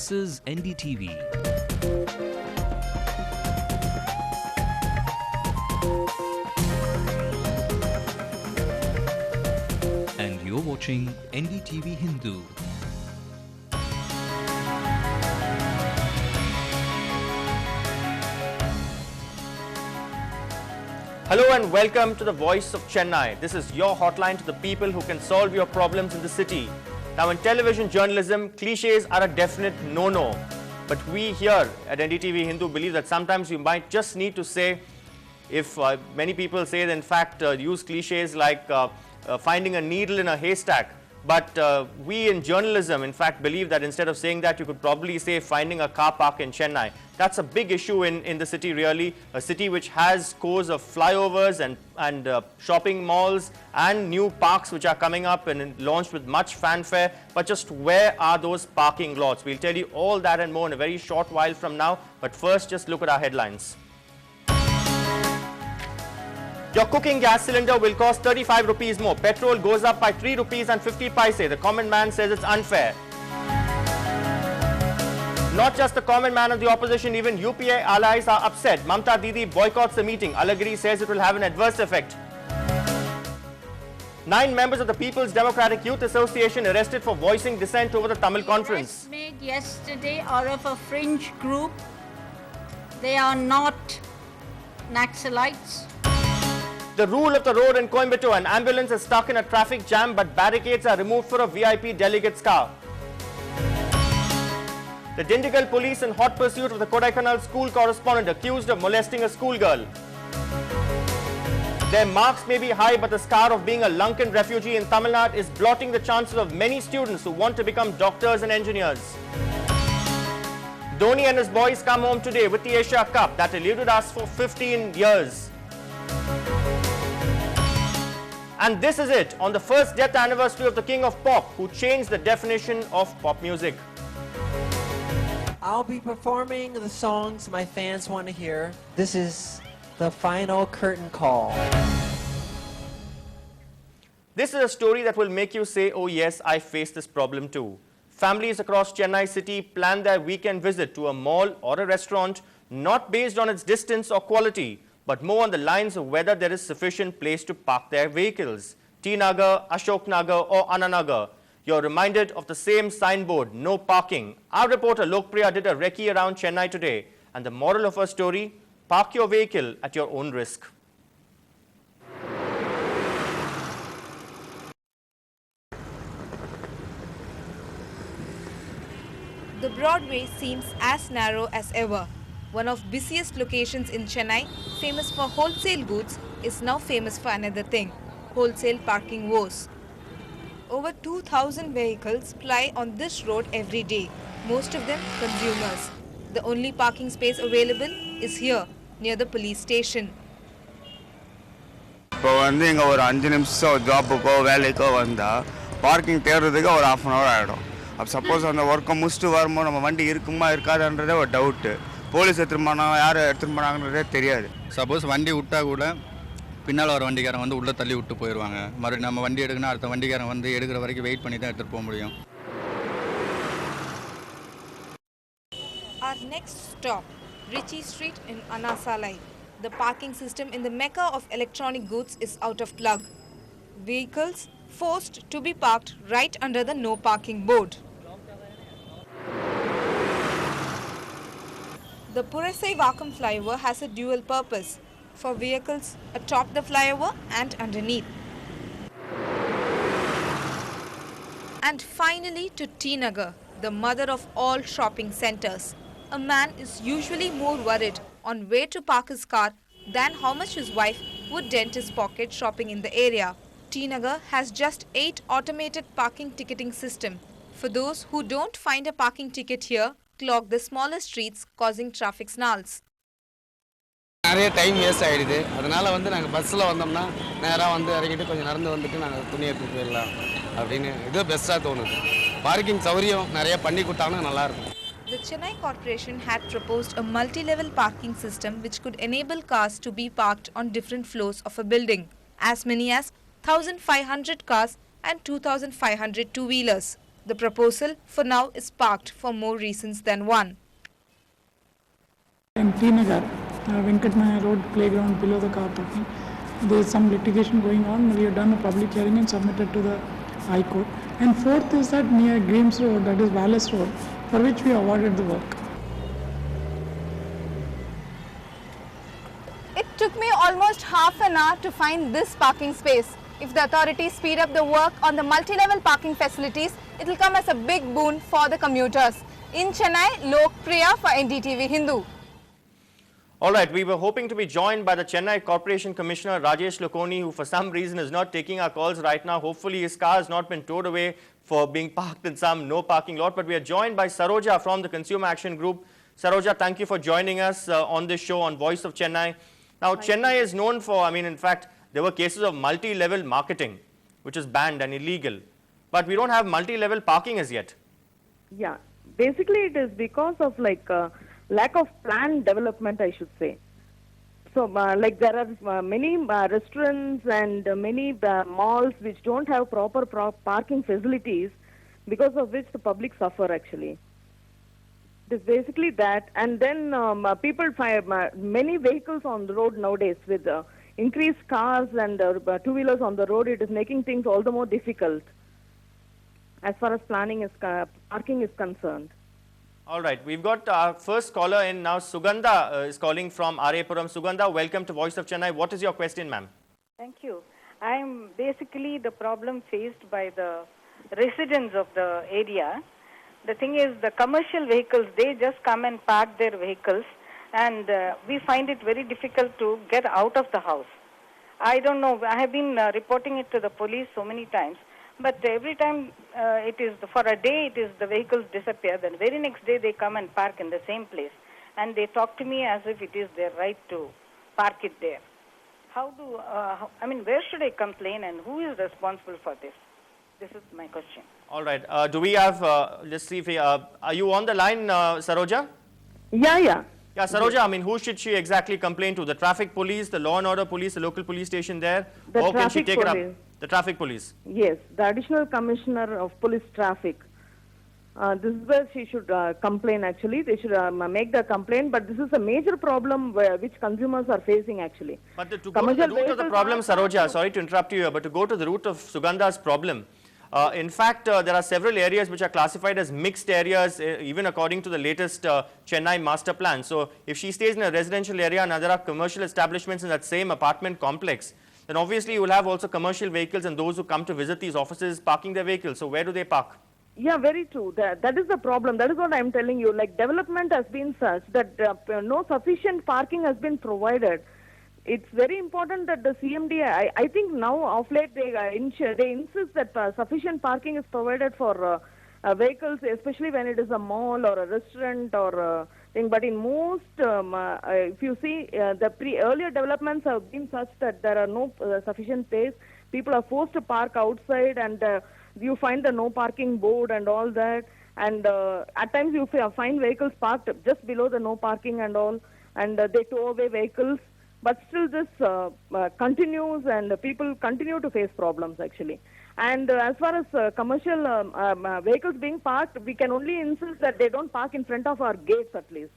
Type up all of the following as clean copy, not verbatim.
This is NDTV. And you're watching NDTV Hindu. Hello and welcome to the Voice of Chennai. This is your hotline to the people who can solve your problems in the city. Now in television journalism, cliches are a definite no-no. But we here at NDTV Hindu believe that sometimes you might just need to say, if many people say that in fact use cliches like finding a needle in a haystack. But we in journalism in fact believe that instead of saying that, you could probably say finding a car park in Chennai. That's a big issue in the city really, a city which has scores of flyovers and shopping malls and new parks which are coming up and launched with much fanfare. But just where are those parking lots? We'll tell you all that and more in a very short while from now. But first, just look at our headlines. Your cooking gas cylinder will cost 35 rupees more. Petrol goes up by 3 rupees and 50 paise. The common man says it's unfair. Not just the common man of the opposition, even UPA allies are upset. Mamta Didi boycotts the meeting. Alagiri says it will have an adverse effect. 9 members of the People's Democratic Youth Association arrested for voicing dissent over the Tamil conference. Made yesterday out of a fringe group. They are not Naxalites. The rule of the road in Coimbatore. An ambulance is stuck in a traffic jam, but barricades are removed for a VIP delegate's car. The Dindigul police in hot pursuit of the Kodaikanal school correspondent accused of molesting a schoolgirl. Their marks may be high, but the scar of being a Lankan refugee in Tamil Nadu is blotting the chances of many students who want to become doctors and engineers. Dhoni and his boys come home today with the Asia Cup that eluded us for 15 years. And this is it, on the first death anniversary of the King of Pop, who changed the definition of pop music. I'll be performing the songs my fans want to hear. This is the final curtain call. This is a story that will make you say, oh yes, I face this problem too. Families across Chennai city plan their weekend visit to a mall or a restaurant, not based on its distance or quality, but more on the lines of whether there is sufficient place to park their vehicles. T Nagar, Ashok Nagar or Ananagar. You're reminded of the same signboard, no parking. Our reporter Lokpriya did a recce around Chennai today. And the moral of her story, park your vehicle at your own risk. The Broadway seems as narrow as ever. One of busiest locations in Chennai, famous for wholesale goods, is now famous for another thing, wholesale parking woes. Over 2,000 vehicles ply on this road every day, most of them consumers. The only parking space available is here, near the police station. இப்போ வந்து இங்கே ஒரு 5 நிமிஷம் ஜாப்புக்கோ வேலைக்கோ வந்தால் parking தேடுறதுக்கு ஒரு ½ hour ஆகிடும். அப்போ சப்போஸ் அந்த ஒர்க்கை முடிச்சுட்டு வரும்போது நம்ம வண்டி இருக்குமா இருக்காதுன்றதே ஒரு டவுட்டு. போலீஸ் எடுத்துகிட்டு போனாங்க, யார் எடுத்துகிட்டு போனாங்கன்றதே தெரியாது. சப்போஸ் வண்டி விட்டால் கூட பின்னால் வர வண்டிக்காரன் வந்து உள்ளே தள்ளி விட்டு போயிடுவாங்க. மறுபடியும் நம்ம வண்டி எடுக்கணும், அடுத்த வண்டிக்காரன் வந்து எடுக்கிற வரைக்கும் வெயிட் பண்ணி தான் எடுத்துகிட்டு போக முடியும். Our next stop, Ritchie Street in Anna Salai. The parking system in the mecca of electronic goods is out of plug. Vehicles forced to be parked right under the no parking board. The Purasai Vakam flyover has a dual purpose, for vehicles atop the flyover and underneath. And finally to T Nagar, the mother of all shopping centers. A man is usually more worried on where to park his car than how much his wife would dent his pocket shopping in the area. T Nagar has just 8 automated parking ticketing system. For those who don't find a parking ticket here, clog the smaller streets causing traffic snarls. நிறைய time waste ஆகிடுது. அதனால் வந்து நாங்கள் பஸ்ஸில் வந்தோம்னா நேராக வந்து இறங்கிட்டு கொஞ்சம் நடந்து வந்துட்டு நாங்கள் துணி எடுத்துகிட்டு போயிடலாம் அப்படின்னு இது பெஸ்ட்டாக தோணுது. பார்க்கிங் சௌகரியம் நிறைய பண்ணி கொடுத்தாங்கன்னா நல்லாயிருக்கும். The Chennai Corporation had proposed a multi-level parking system which could enable cars to be parked on different floors of a building. As many as 1,500 cars and 2,500 two-wheelers. The proposal for now is parked for more reasons than one. In T-Nagar, Venkatmaya Road playground below the car parking, there is some litigation going on. We have done a public hearing and submitted to the High Court. And fourth is that near Grimes Road, that is Wallace Road, for which we awarded the work. It took me almost half an hour to find this parking space. If the authorities speed up the work on the multi-level parking facilities, it will come as a big boon for the commuters. In Chennai, Lok Priya for NDTV Hindu. All right, we were hoping to be joined by the Chennai Corporation Commissioner Rajesh Lokoni, who for some reason is not taking our calls right now. Hopefully his car has not been towed away for being parked in some no parking lot. But we are joined by Saroja from the Consumer Action Group. Saroja, thank you for joining us on this show on Voice of Chennai. Now, Chennai is known for, in fact, there were cases of multi-level marketing, which is banned and illegal. But we don't have multi-level parking as yet. Yeah, basically it is because of lack of planned development, I should say. So, there are many restaurants and many malls which don't have proper parking facilities, because of which the public suffer actually. It is basically that, and then people find many vehicles on the road nowadays with increased cars and two-wheelers on the road. It is making things all the more difficult as far as parking is concerned. All right, we've got our first caller in now. Sugandha is calling from Arepuram. Sugandha, welcome to Voice of Chennai. What is your question, ma'am? Thank you. I am basically the problem faced by the residents of the area. The thing is, the commercial vehicles, they just come and park their vehicles, and we find it very difficult to get out of the house. I don't know, I have been reporting it to the police so many times, but every time it is, for a day, it is the vehicles disappear. Then very next day they come and park in the same place, and they talk to me as if it is their right to park it there. Where should I complain, and who is responsible for this? This is my question. All right. Do we have, let's see if we, are you on the line, Saroja? Yeah. Yeah, Saroja, who should she exactly complain to? The traffic police, the law and order police, the local police station there? Or can she take it up? The traffic police? Yes, the additional commissioner of police traffic. This is where she should complain actually. They should make the complaint, but this is a major problem which consumers are facing actually. But to go to the root of the problem, Saroja, sorry to interrupt you here, but to go to the root of Sugandha's problem, in fact, there are several areas which are classified as mixed areas, even according to the latest Chennai master plan. So, if she stays in a residential area and there are commercial establishments in that same apartment complex, then obviously you will have also commercial vehicles and those who come to visit these offices parking their vehicles. So, where do they park? Yeah, very true. That is the problem. That is what I am telling you. Like, development has been such that no sufficient parking has been provided. It's very important that the CMD, I think now of late they insist that sufficient parking is provided for vehicles, especially when it is a mall or a restaurant or a thing. But in most, if you see, the earlier developments have been such that there are no sufficient space. People are forced to park outside, and you find the no parking board and all that. And at times you find vehicles parked just below the no parking and all, and they tow away vehicles. But still this continues, and people continue to face problems actually. And as far as commercial vehicles being parked, we can only insist that they don't park in front of our gates at least.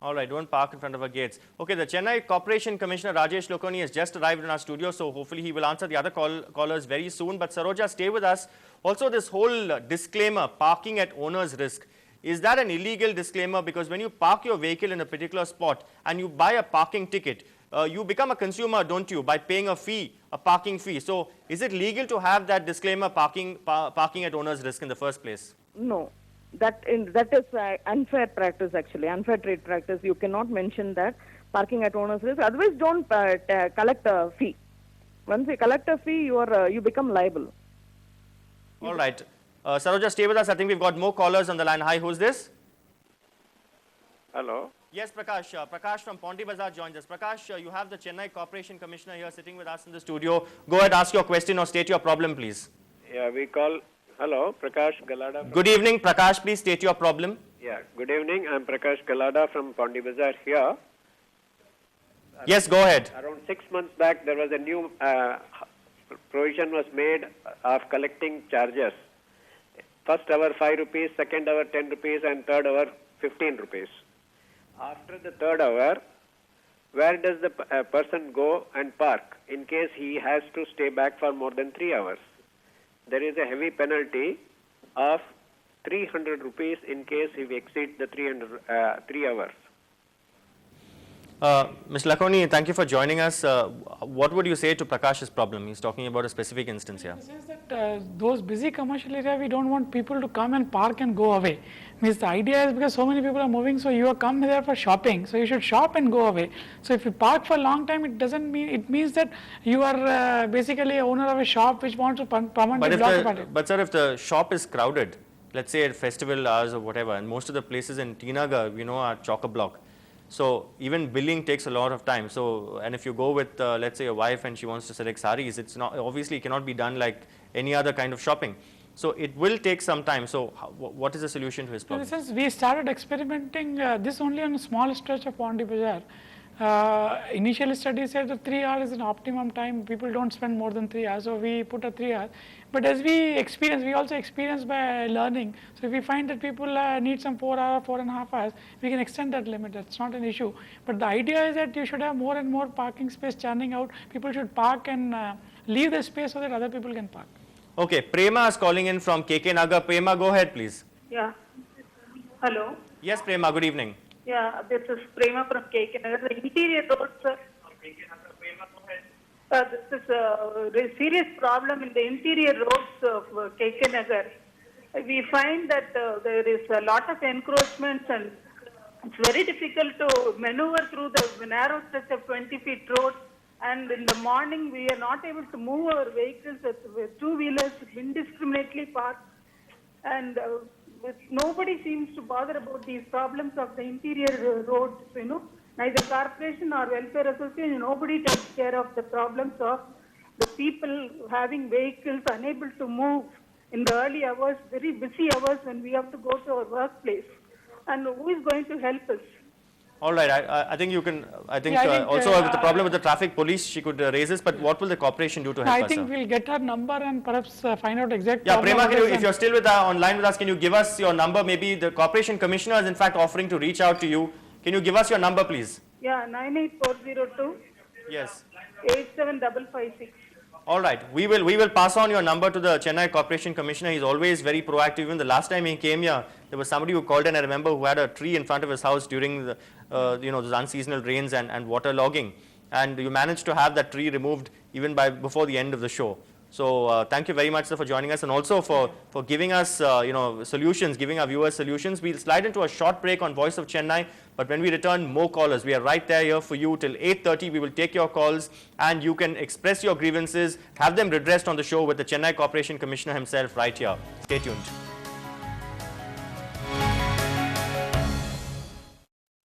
All right, don't park in front of our gates. Okay, the Chennai Corporation Commissioner Rajesh Lokoni has just arrived in our studio, so hopefully he will answer the other callers very soon. But Saroja, stay with us. Also, this whole disclaimer, parking at owner's risk. Is that an illegal disclaimer? Because when you park your vehicle in a particular spot and you buy a parking ticket, you become a consumer, don't you, by paying a fee, a parking fee. So is it legal to have that disclaimer, parking at owner's risk in the first place? No, that is unfair practice actually, unfair trade practice. You cannot mention that, parking at owner's risk. Otherwise, don't collect a fee. Once you collect a fee, you become liable. All right. Saroja, stay with us. I think we've got more callers on the line. Hi, who's this? Hello. Yes, Prakash. Prakash from Pondy Bazaar joins us. Prakash, you have the Chennai Corporation Commissioner here sitting with us in the studio. Go ahead, ask your question or state your problem, please. Yeah, hello, Prakash Galada. Good evening, Prakash. Please state your problem. Yeah, good evening. I'm Prakash Galada from Pondy Bazaar here. Yes, go ahead. Around 6 months back, there was a new provision was made of collecting charges First hour 5 rupees, second hour 10 rupees, and third hour 15 rupees. After the third hour, where does the person go and park in case he has to stay back for more than 3 hours? There is a heavy penalty of 300 rupees in case he exceeds the 3 hours. Mr. Lakoni, thank you for joining us. What would you say to Prakash's problem? He's talking about a specific instance here. He says that those busy commercial areas, we don't want people to come and park and go away. Means the idea is because so many people are moving, so you have come there for shopping, so you should shop and go away. So if you park for a long time, it doesn't mean, it means that you are basically owner of a shop which wants to permanently block the party. But sir, if the shop is crowded, let's say at festival hours or whatever, and most of the places in Tinagar, are chock-a-block. So even billing takes a lot of time. So, and if you go with, let's say, a wife and she wants to select saris, it's not, obviously cannot be done like any other kind of shopping. So it will take some time. So what is the solution to his problem? Since we started experimenting this only on a small stretch of Pondi Bazaar. Initial study said that 3 hours is an optimum time. People don't spend more than 3 hours, so we put a 3 hours. But as we experience, we also experience by learning. So if we find that people need some 4 hours, 4.5 hours, we can extend that limit. That's not an issue. But the idea is that you should have more and more parking space churning out. People should park and leave the space so that other people can park. Okay, Prema is calling in from KK Nagar. Prema, go ahead, please. Yeah. Hello. Yes, Prema. Good evening. Yeah, this is Prema from KK Nagar. The interior roads, sir. This is a serious problem in the interior roads of KK Nagar. We find that there is a lot of encroachments and it's very difficult to maneuver through the narrow stretch of 20 feet road. And in the morning, we are not able to move our vehicles with two-wheelers indiscriminately parked. And nobody seems to bother about these problems of the interior roads, Neither corporation or welfare association, nobody takes care of the problems of the people having vehicles unable to move in the early hours, very busy hours when we have to go to our workplace. And who is going to help us? All right, I think you can, also with the problem with the traffic police, she could raise this, but what will the corporation do to help us? I think we'll get her number and perhaps find out exact Yeah, Prema, if you're still online with us, can you give us your number? Maybe the corporation commissioner is in fact offering to reach out to you. Can you give us your number, please? Yeah, 98402. Yes. 87556. All right, we will pass on your number to the Chennai Corporation Commissioner. He's always very proactive. Even the last time he came here, there was somebody who called in, I remember, who had a tree in front of his house during the, those unseasonal rains and water logging. And you managed to have that tree removed even before the end of the show. So thank you very much, sir, for joining us and also for giving us, solutions, giving our viewers solutions. We'll slide into a short break on Voice of Chennai, but when we return, more callers. We are right there here for you till 8:30. We will take your calls and you can express your grievances, have them redressed on the show with the Chennai Corporation Commissioner himself right here. Stay tuned.